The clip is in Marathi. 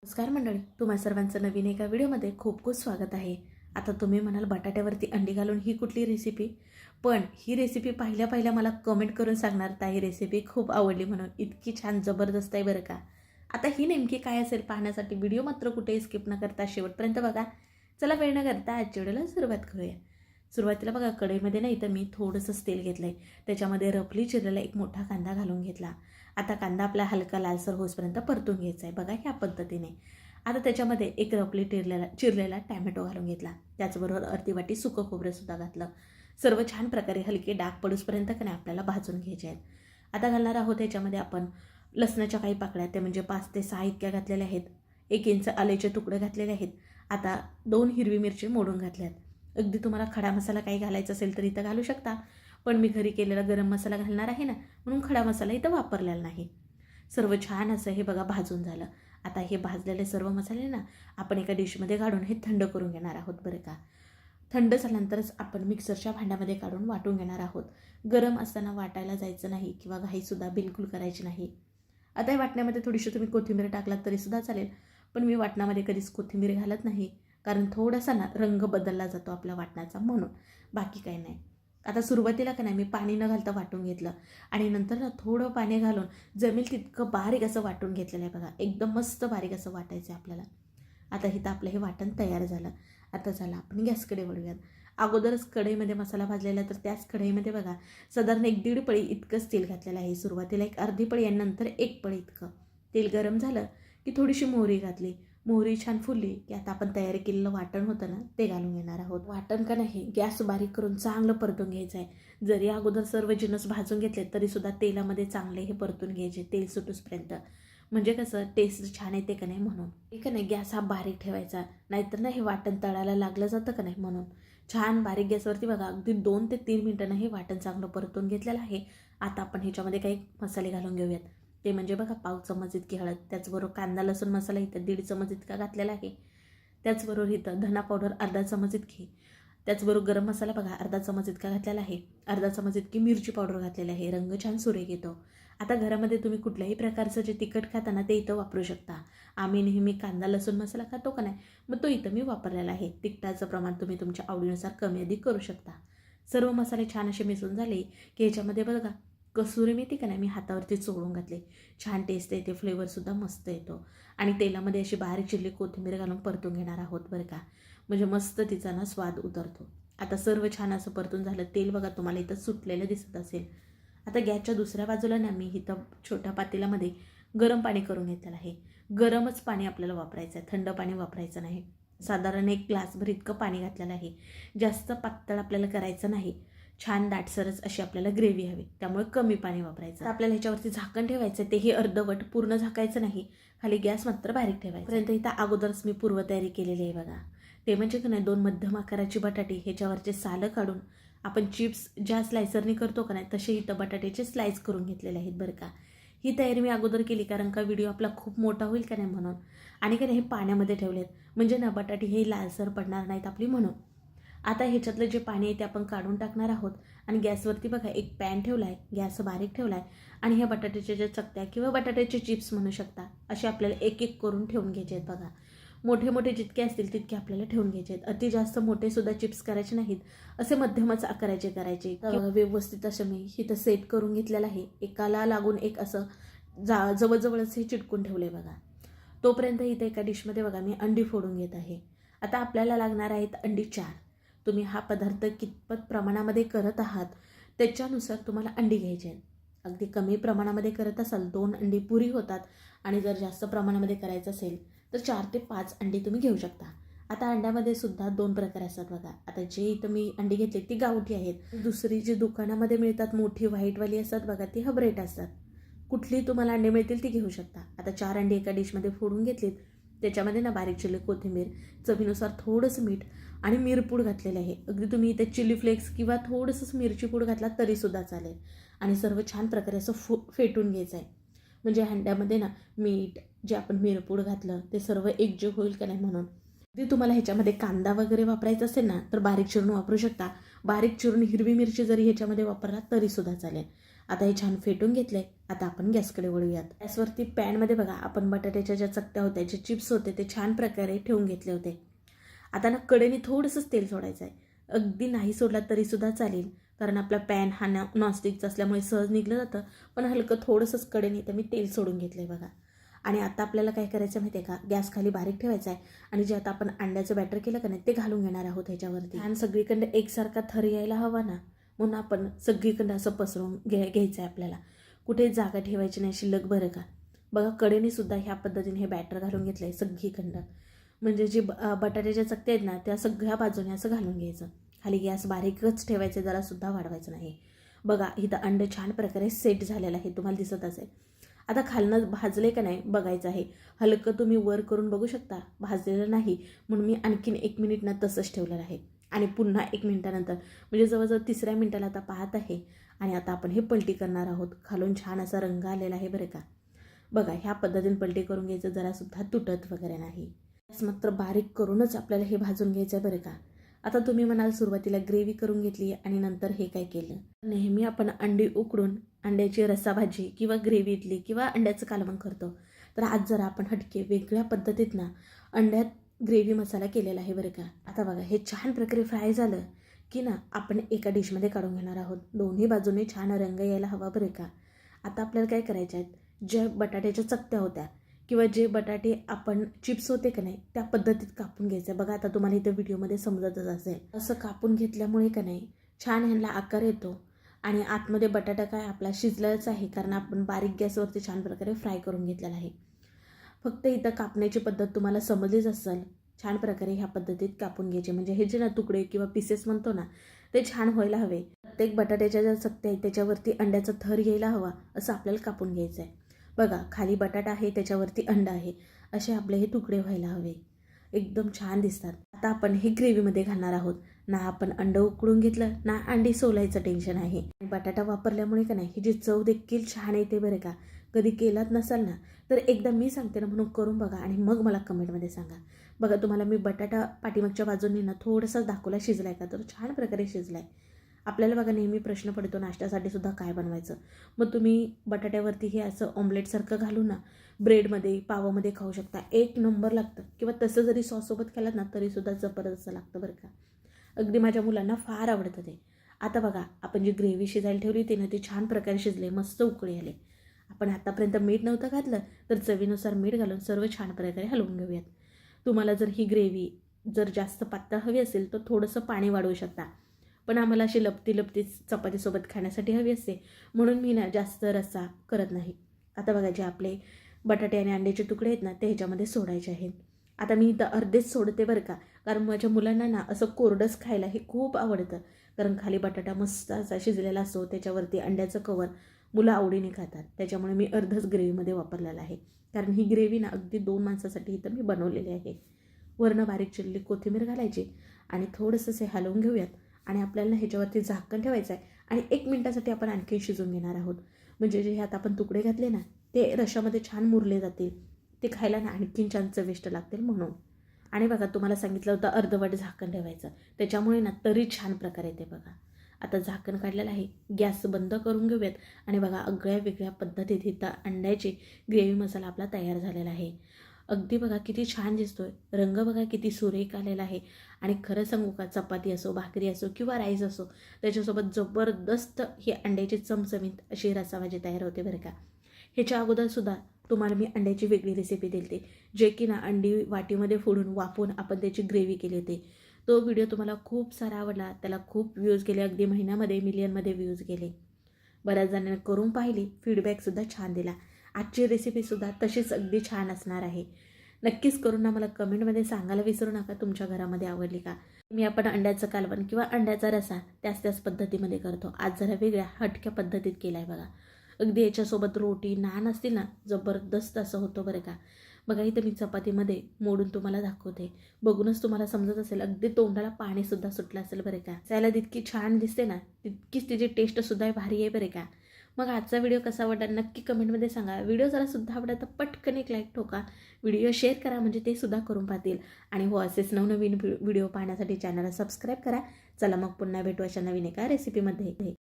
नमस्कार मंडळी, तुम्हा सर्वांचं नवीन एका व्हिडिओमध्ये खूप खूप स्वागत आहे. आता तुम्ही म्हणाल बटाट्यावरती अंडी घालून ही कुठली रेसिपी, पण ही रेसिपी पहिल्या मला कमेंट करून सांगणार ही रेसिपी खूप आवडली म्हणून. इतकी छान जबरदस्त आहे बरं का. आता ही नेमकी काय असेल पाहण्यासाठी व्हिडिओ मात्र कुठेही स्किप न करता शेवटपर्यंत बघा. चला वेळ न करता आजच्या व्हिडिओला सुरुवात करूया. सुरुवातीला बघा कढईमध्ये नाही तर मी थोडंसंच तेल घेतलं आहे. त्याच्यामध्ये रफली चिरलेला एक मोठा कांदा घालून घेतला. आता कांदा आपला हलका लालसर होईपर्यंत परतून घ्यायचा आहे बघा ह्या पद्धतीने. आता त्याच्यामध्ये एक रफली चिरलेला टॅमॅटो घालून घेतला. त्याचबरोबर अर्धी वाटी सुकं खोबरेसुद्धा घातलं. सर्व छान प्रकारे हलके डाग पडूसपर्यंत का नाही आपल्याला भाजून घ्यायचे आहेत. आता घालणार आहोत त्याच्यामध्ये आपण लसणाच्या काही पाकळ्या, ते म्हणजे 5 ते 6 इतक्या घातलेल्या आहेत. 1 इंच आल्याचे तुकडे घातलेले आहेत. आता 2 हिरवी मिरची मोडून घातल्यात. अगदी तुम्हाला खडा मसाला काही घालायचा असेल तर इथं घालू शकता, पण मी घरी केलेला गरम मसाला घालणार आहे ना, म्हणून खडा मसाला इथं वापरलेला नाही. सर्व छान असं हे बघा भाजून झालं. आता हे भाजलेले सर्व मसाले ना आपण एका डिशमध्ये काढून हे थंड करून घेणार आहोत बरं का. थंड झाल्यानंतरच आपण मिक्सरच्या भांड्यामध्ये काढून वाटून घेणार आहोत. गरम असताना वाटायला जायचं नाही किंवा घाईसुद्धा बिलकुल करायची नाही. आता हे वाटण्यामध्ये थोडीशी तुम्ही कोथिंबीर टाकलात तरीसुद्धा चालेल, पण मी वाटणामध्ये कधीच कोथिंबीर घालत नाही, कारण थोडासा ना रंग बदलला जातो आपला वाटण्याचा, म्हणून. बाकी काही नाही. आता सुरुवातीला का नाही मी पाणी न घालता वाटून घेतलं आणि नंतर ना थोडं पाणी घालून जमेल तितकं बारीक असं वाटून घेतलेलं आहे बघा. एकदम मस्त बारीक असं वाटायचं आहे आपल्याला. आता इथं आपलं हे वाटण तयार झालं. आता झालं आपण गॅसकडे वळूयात. अगोदरच कढईमध्ये मसाला भाजलेला, तर त्याच कढईमध्ये बघा साधारण 1-1.5 पळी इतकंच तेल घातलेलं आहे. सुरुवातीला एक अर्धी पळी आणि नंतर 1 पळी इतकं तेल गरम झालं की थोडीशी मोहरी घातली. मोहरी छान फुलली की आता आपण तयारी केलेलं वाटण होतं ना ते घालून घेणार आहोत. वाटण का नाही गॅस बारीक करून चांगलं परतून घ्यायचं आहे. जरी अगोदर सर्व जिन्नस भाजून घेतले तरीसुद्धा तेलामध्ये चांगले हे परतून घ्यायचे तेल सुटूसपर्यंत. म्हणजे कसं टेस्ट छान येते का नाही म्हणून. हे का नाही गॅस हा बारीक ठेवायचा, नाहीतर ना हे वाटण तळायला लागलं जातं का नाही म्हणून. छान बारीक गॅसवरती बघा अगदी 2 ते 3 मिनिटांनं हे वाटण चांगलं परतून घेतलेलं आहे. आता आपण ह्याच्यामध्ये काही मसाले घालून घेऊयात. ते म्हणजे बघा 1/4 चमच इतकी हळद, त्याचबरोबर कांदा लसूण मसाला इथं 1.5 चमच इतका घातलेला आहे. त्याचबरोबर इथं धना पावडर अर्धा चमच इतकी, त्याचबरोबर गरम मसाला बघा अर्धा चमच इतका घातलेला आहे. अर्धा चमच इतकी मिरची पावडर घातलेली आहे. रंग छान सुरेख येतो. आता घरामध्ये तुम्ही कुठल्याही प्रकारचं जे तिखट खाता ना ते इथं वापरू शकता. आम्ही नेहमी कांदा लसूण मसाला खातो का नाही, मग तो इथं मी वापरलेला आहे. तिखटाचं प्रमाण तुम्ही तुमच्या आवडीनुसार कमी अधिक करू शकता. सर्व मसाले छान असे मिसळून झाले की ह्याच्यामध्ये बघा कसुरी मेथी का नाही मी हातावरती चोळून घातली. छान टेस्ट येते, फ्लेवरसुद्धा मस्त येतो. आणि तेलामध्ये अशी बारीक चिरली कोथिंबीर घालून परतून घेणार आहोत बरं का. म्हणजे मस्त तिचा ना स्वाद उतरतो. आता सर्व छान असं परतून झालं. तेल बघा तुम्हाला इथं सुटलेलं दिसत असेल. आता गॅसच्या दुसऱ्या बाजूला ना मी इथं छोट्या पातेल्यामध्ये गरम पाणी करून घेतलेलं आहे. गरमच पाणी आपल्याला वापरायचं आहे, थंड पाणी वापरायचं नाही. साधारण 1 ग्लासभर इतकं पाणी घातलेलं आहे. जास्त पातळ आपल्याला करायचं नाही. छान दाटसरच अशी आपल्याला ग्रेव्ही हवी, त्यामुळे कमी पाणी वापरायचं. आपल्याला ह्याच्यावरती झाकण ठेवायचं, तेही अर्धवट, पूर्ण झाकायचं नाही. खाली गॅस मात्र बारीक ठेवायचा. पर्यंत इथं अगोदरच मी पूर्वतयारी केलेली आहे बघा. ते म्हणजे की नाही 2 मध्यम आकाराची बटाटी ह्याच्यावरचे सालं काढून आपण चिप्स ज्या स्लायसरनी करतो का नाही तसे इथं बटाट्याचे स्लाइस करून घेतलेले आहेत बरं का. ही तयारी मी अगोदर केली कारण का व्हिडिओ आपला खूप मोठा होईल का नाही म्हणून. आणि का नाही हे पाण्यामध्ये ठेवलेत म्हणजे ना बटाटी हे लालसर पडणार नाहीत आपली म्हणून. आता ह्याच्यातलं जे पाणी आहे ते आपण काढून टाकणार आहोत आणि गॅसवरती बघा एक पॅन ठेवला आहे, गॅस बारीक ठेवला आहे आणि ह्या बटाट्याच्या ज्या चकत्या किंवा बटाट्याचे चिप्स म्हणू शकता असे आपल्याला एक एक करून ठेवून घ्यायचे आहेत बघा. मोठे मोठे जितके असतील तितके आपल्याला ठेवून घ्यायचे आहेत. अति जास्त मोठेसुद्धा चिप्स करायचे नाहीत, असे मध्यमच आकाराचे करायचे. व्यवस्थित असं मी इथं सेट करून घेतलेलं आहे. एकाला लागून एक असं जवळजवळच हे चिटकून ठेवले बघा. तोपर्यंत इथं एका डिशमध्ये बघा मी अंडी फोडून घेत आहे. आता आपल्याला लागणार आहेत अंडी 4. तुम्ही हा पदार्थ कितपत प्रमाणामध्ये करत आहात त्याच्यानुसार तुम्हाला अंडी घ्यायची आहेत. अगदी कमी प्रमाणामध्ये करत असाल 2 अंडी पुरी होतात आणि जर जास्त प्रमाणामध्ये करायचं असेल तर 4 ते 5 अंडी तुम्ही घेऊ शकता. आता अंड्यामध्ये सुद्धा 2 प्रकार असतात बघा. आता जे इथं मी अंडी घेतली ती गावठी आहेत. दुसरी जी दुकानामध्ये मिळतात मोठी व्हाईटवाली असतात बघा ती हबरेट असतात. कुठली तुम्हाला अंडी मिळतील ती घेऊ शकता. आता 4 अंडी एका डिशमध्ये फोडून घेतलीत. त्याच्यामध्ये ना बारीक चिरली कोथिंबीर, चवीनुसार थोडंसं मीठ आणि मिरपूड घातलेलं आहे. अगदी तुम्ही इथे चिली फ्लेक्स किंवा थोडंसं मिरची पूड घातला तरीसुद्धा चालेल. आणि सर्व छान प्रकारे असं फेटून घ्यायचं आहे. म्हणजे अंड्यामध्ये ना मीठ जे आपण मिरपूड घातलं ते सर्व एकजीव होईल का नाही म्हणून. जर तुम्हाला ह्याच्यामध्ये कांदा वगैरे वापरायचा असेल ना तर बारीक चिरून वापरू शकता. बारीक चिरून हिरवी मिरची जरी ह्याच्यामध्ये वापरला तरीसुद्धा चालेल. आता हे छान फेटून घेतलं आहे. आता आपण गॅसकडे वळूयात. गॅसवरती पॅनमध्ये बघा आपण बटाट्याच्या ज्या चकत्या होत्या, जे चिप्स होते ते छान प्रकारे ठेवून घेतले होते. आता ना कडेने थोडंसंच तेल सोडायचं आहे. अगदी नाही सोडला तरीसुद्धा चालेल, कारण आपला पॅन हा नॉनस्टिकचा असल्यामुळे सहज निघलं जातं. पण हलकं थोडंसंच कडेने तर मी तेल सोडून घेतलं आहे बघा. आणि आता आपल्याला काय करायचं माहिती आहे का, गॅस खाली बारीक ठेवायचा आहे आणि जे आता आपण अंड्याचं बॅटर केलं का नाही ते घालून घेणार आहोत ह्याच्यावरती. छान सगळीकडे एकसारखा थर यायला हवा ना, म्हणून आपण सगळीकडे असं पसरून घ्यायचं आहे आपल्याला. कुठे जागा ठेवायची नाही शिल्लक बरं का. बघा कडेने सुद्धा ह्या पद्धतीने हे बॅटर घालून घेतलं आहे सगळीकडं. म्हणजे जे बटाट्याच्या चकत्या आहेत ना त्या सगळ्या बाजूने असं घालून घ्यायचं. खाली गॅस बारीकच ठेवायचं, जरासुद्धा वाढवायचं नाही. बघा इथं अंडे छान प्रकारे सेट झालेलं आहे, तुम्हाला दिसत असेल. आता खालनं भाजले का नाही बघायचं आहे. हलकं तुम्ही वर करून बघू शकता, भाजलेलं नाही म्हणून मी आणखीन 1 मिनिट ना तसंच ठेवलेलं आहे. आणि पुन्हा 1 मिनिटानंतर म्हणजे जवळजवळ 3ऱ्या मिनिटाला आता पाहत आहे. आणि आता आपण हे पलटी करणार आहोत. खालून छान असा रंग आलेला आहे बरं का. बघा ह्या पद्धतीने पलटी करून घ्यायचं, जरासुद्धा तुटत वगैरे नाही. गॅस मात्र बारीक करूनच आपल्याला हे भाजून घ्यायचं आहे बरं का. आता तुम्ही म्हणाल सुरुवातीला ग्रेव्ही करून घेतली आणि नंतर हे काय केलं. नेहमी आपण अंडी उकडून अंड्याची रस्साभाजी किंवा ग्रेव्हीतली किंवा अंड्याचं कालवण करतो. तर आज जरा आपण हटके वेगळ्या पद्धतीत ना अंड्यात ग्रेव्ही मसाला केलेला आहे बरं का. आता बघा हे छान प्रकारे फ्राय झालं की ना आपण एका डिशमध्ये काढून घेणार आहोत. दोन्ही बाजूने छान रंग यायला हवा बरं का. आता आपल्याला काय करायचे आहेत, ज्या बटाट्याच्या चकत्या होत्या किंवा जे बटाटे आपण चिप्स होते का नाही त्या पद्धतीत कापून घ्यायचं. बघा आता तुम्हाला इथं व्हिडिओमध्ये समजतच असेल. असं कापून घेतल्यामुळे का नाही छान ह्यांना आकार येतो आणि आतमध्ये बटाटा काय आपला शिजलाच आहे, कारण आपण बारीक गॅसवरती छान प्रकारे फ्राय करून घेतलेला आहे. फक्त इथं कापण्याची पद्धत तुम्हाला समजलीच असेल. छान प्रकारे ह्या पद्धतीत कापून घ्यायचे, म्हणजे हे जे ना तुकडे किंवा पीसेस म्हणतो ना ते छान व्हायला हवे. प्रत्येक बटाट्याच्या ज्या चकत्या आहेत त्याच्यावरती अंड्याचा थर यायला हवा असं आपल्याला कापून घ्यायचं आहे. बघा खाली बटाटा आहे, त्याच्यावरती अंडा आहे, असे आपले हे तुकडे व्हायला हवे. एकदम छान दिसतात. आता आपण हे ग्रेव्हीमध्ये घालणार आहोत. ना आपण अंडं उकडून घेतलं ना अंडी सोलायचं टेन्शन आहे. बटाटा वापरल्यामुळे का नाही ही जी चव देखील छान येते बरं का. कधी केलात नसाल ना तर एकदा मी सांगते ना म्हणून करून बघा आणि मग मला कमेंटमध्ये सांगा. बघा तुम्हाला मी बटाटा पाठीमागच्या बाजूने ना थोडासा दाखवला शिजलाय का, तर छान प्रकारे शिजलाय. आपल्याला बघा नेहमी प्रश्न पडतो नाश्त्यासाठी सुद्धा काय बनवायचं. मग तुम्ही बटाट्यावरती हे असं ऑमलेटसारखं घालून ना ब्रेडमध्ये पावामध्ये खाऊ शकता. 1 नंबर लागतं. किंवा तसं जरी सॉससोबत खालात ना तरीसुद्धा जबरदस्त लागतं बरं का. अगदी माझ्या मुलांना फार आवडतं ते. आता बघा आपण जी ग्रेव्ही शिजायला ठेवली होती ना ती छान प्रकारे शिजले, मस्त उकळी आले. आपण आतापर्यंत मीठ नव्हतं घातलं तर चवीनुसार मीठ घालून सर्व छान प्रकारे हलवून घेऊयात. तुम्हाला जर ही ग्रेव्ही जर जास्त पातळ हवी असेल तर थोडंसं पाणी वाढवू शकता. पण आम्हाला अशी लपती चपातीसोबत खाण्यासाठी हवी असते म्हणून मी ना जास्त रस्सा करत नाही. आता बघा जे आपले बटाटे आणि अंड्याचे तुकडे आहेत ना ते ह्याच्यामध्ये सोडायचे आहेत. आता मी इथं अर्धेच सोडते बरं का, कारण माझ्या मुलांना ना असं कोरडंच खायला हे खूप आवडतं. कारण खाली बटाटा मस्त असा शिजलेला असतो, त्याच्यावरती अंड्याचं कवर मुलं आवडीने खातात. त्याच्यामुळे मी अर्धच ग्रेव्हीमध्ये वापरलेलं आहे. कारण ही ग्रेव्ही ना अगदी 2 माणसासाठी इथं मी बनवलेली आहे. वरनं बारीक चिरलेली कोथिंबीर घालायची आणि थोडंसं हे हलवून घेऊयात. आणि आपल्याला ह्याच्यावरती झाकण ठेवायचं आहे आणि 1 मिनिटासाठी आपण आणखी शिजवून घेणार आहोत. म्हणजे जे ह्यात आपण तुकडे घातले ना ते रश्श्यामध्ये छान मुरले जातील. ते खायला ना आणखीन छान चविष्ट लागतील म्हणून. आणि बघा तुम्हाला सांगितलं होतं अर्धवट झाकण ठेवायचं, त्याच्यामुळे ना तरी छान प्रकारे येते बघा. आता झाकण काढलेलं आहे, गॅस बंद करून घेऊयात. आणि बघा आगळ्या वेगळ्या पद्धतीत इथं अंड्याची ग्रेव्ही मसाला आपला तयार झालेला आहे. अगदी बघा किती छान दिसतोय. रंग बघा किती सुरेख आलेला आहे. आणि खरं सांगू का, चपाती असो, भाकरी असो किंवा राईस असो त्याच्यासोबत जबरदस्त ही अंड्याची चमचमीत अशी रस्साभाजी तयार होते बरं का. ह्याच्या अगोदरसुद्धा तुम्हाला मी अंड्याची वेगळी रेसिपी दिली होती, जे की ना अंडी वाटीमध्ये फोडून वाफवून आपण त्याची ग्रेव्ही केली होती. तो व्हिडिओ तुम्हाला खूप सारा आवडला, त्याला खूप व्ह्यूज गेले, अगदी महिन्यामध्ये मिलियनमध्ये व्ह्यूज गेले. बऱ्याच जणांनी करून पाहिली, फीडबॅकसुद्धा छान दिला. आजची रेसिपीसुद्धा तशीच अगदी छान असणार आहे. नक्कीच करून ना मला कमेंटमध्ये सांगायला विसरू नका तुमच्या घरामध्ये आवडली का. मी आपण अंड्याचं कालवण किंवा अंड्याचा रस्सा त्याच पद्धतीमध्ये करतो. आज जरा वेगळ्या हटक्या पद्धतीत केला आहे बघा. अगदी याच्यासोबत रोटी नान असतील ना जबरदस्त असं होतं बरं का. बघा इथं मी चपातीमध्ये मोडून तुम्हाला दाखवते, बघूनच तुम्हाला समजत असेल. अगदी तोंडाला पाणीसुद्धा सुटलं असेल बरं का. त्याला जितकी छान दिसते ना तितकीच तिची टेस्टसुद्धा भारी आहे बरं का. मग आजचा व्हिडिओ कसा वाटला नक्की कमेंटमध्ये सांगा. व्हिडिओ जरा सुद्धा आवडला तर पटकन एक लाईक ठोका. व्हिडिओ शेअर करा म्हणजे ते सुद्धा करून पाहतील. आणि हो असेच नवनवीन व्हिडिओ पाहण्यासाठी चॅनलला सबस्क्राईब करा. चला मग पुन्हा भेटू अशा नवीन एका रेसिपीमध्ये.